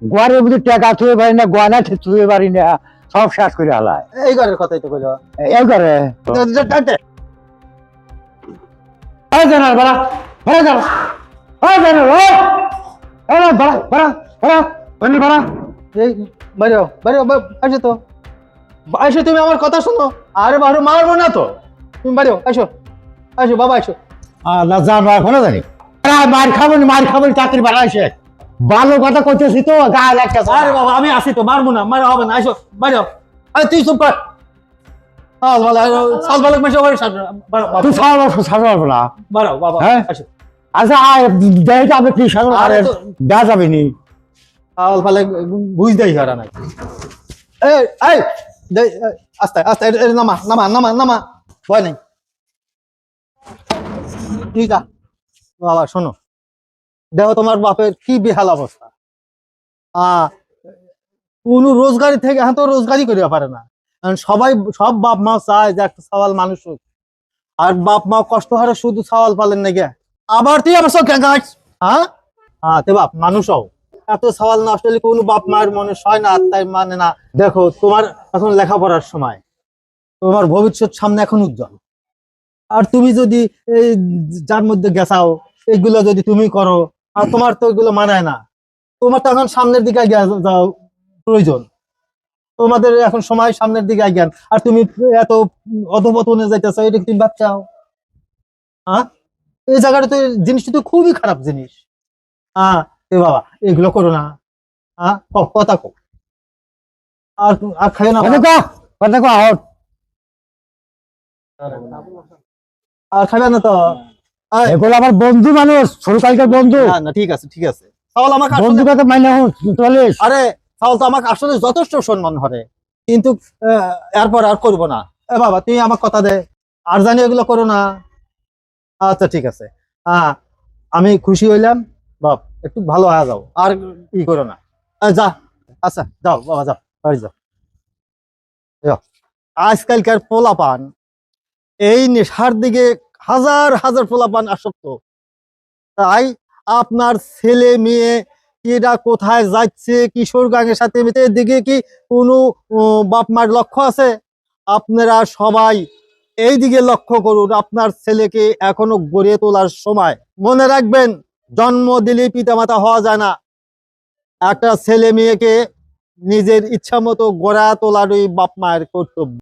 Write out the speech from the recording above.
ঘরের মধ্যে টাকা থুয়ে পারি না, গয়না থুয়ে পারি না, সব শেষ করে হালায়। এই ঘরের কথাই তো কইলো। এই করে টানতে এই জানার বাড়া, বাড়া জানা, এই জানার, এই বাড়া বাড়া বাড়া বাড়া বাড়া। এই বাইরে বাইরে আসো তো, আসো তুমি আমার কথা শোনো। আরে বারো মারবো না তো, তুমি বাইরে আসো, আসো বাবা আসো। না জানো এখনো জানি মার খাবো না, মার খাবো না, চাকরি বাড়াইছে। ভালো কথা করতেছি তো, গায়ে লাগতেছে। আরে বাবা আমি আসি তো, মারবো না, মারা হবে না, আসো বাইরে। আরে তুই চুপ কর। সাল ভালো মেশো করে তুই সারা পারবো না। বাড়াও বাবা হ্যাঁ? আসো। আচ্ছা দেখে আপনি কি সারা আরে তো দেওয়া যাবে নি। সাল ভালো বুঝ দেই হারা নাই। এই এই আস্তে আস্তে নামা নামা নামা নামা, ভয় নেই। ঠিক আছে বাবা শোনো, দেখো তোমার বাপের কি বেহাল অবস্থা। কোন রোজগারি থেকে এখন তো রোজগারি করিয়া পারে না। কারণ সব বাপ মা চায় যে একটা সওয়াল মানুষ হোক। আর বাপ মা কষ্ট হারে শুধু সওয়াল পালেন না গে, আবার তুই আমার সঙ্গে হ্যাঁ তে বাপ মানুষ হও। এত সওয়াল নষ্ট হলে কোনো বাপ মায়ের মনে সয় না, তাই মানে না। দেখো তোমার এখন লেখাপড়ার সময়, তোমার ভবিষ্যৎ সামনে এখন উজ্জ্বল। আর তুমি যদি এই যার মধ্যে গেছাও এগুলো যদি তুমি করো, আর তোমার তো এগুলো মানায় না। তোমার তো এখন সামনের দিকে যাও প্রয়োজন, তোমাদের এখন সময় সামনের দিকে জ্ঞান। আর তুমি এত অধপতনে যাইতেছো, এটা কি তুমি ভাবছাও? হ্যাঁ, এই জায়গাটা তো জিনিসটা তো খুবই খারাপ জিনিস। হ্যাঁ এ বাবা এগুলো করো না। হ্যাঁ কথা কো, আর আর খাইও না, কথা কো আউট। আর খাবে না তো। এগুলো আমার বন্ধু মানুষ, ছোটকালকার বন্ধু। না না ঠিক আছে ঠিক আছে, তাহলে আমাকে বন্ধু কথা মাইনে চলিস। আরে তাহলে তো আমাকে আসলে যথেষ্ট সম্মান করে, কিন্তু এরপর আর করবো না। এ বাবা তুমি আমার কথা দে, আর জানি এগুলো করো না। আচ্ছা ঠিক আছে, আমি খুশি হইলাম বাপ, একটু ভালো হয়ে যাও, আর ই করো না। যা, আচ্ছা যাও বাবা যাও, বাড়ি যাও। যাও। আজকালকার পোলাপান এই নেশার দিকে হাজার হাজার পোলাপান আসক্ত। তাই আপনার ছেলে মেয়ে এরা কোথায় যাচ্ছে, কিশোর গাঙের সাথে মেতে দিকে কি কোনো বাপ মার লক্ষ্য আছে? আপনারা সবাই এই দিকে লক্ষ্য করুন, আপনার ছেলেকে এখনো গড়ে তোলার সময়। মনে রাখবেন, জন্ম দিলে পিতামাতা হওয়া যায় না। একটা ছেলে মেয়েকে নিজের ইচ্ছা মতো গড়া তোলারই বাপ মায়ের কর্তব্য।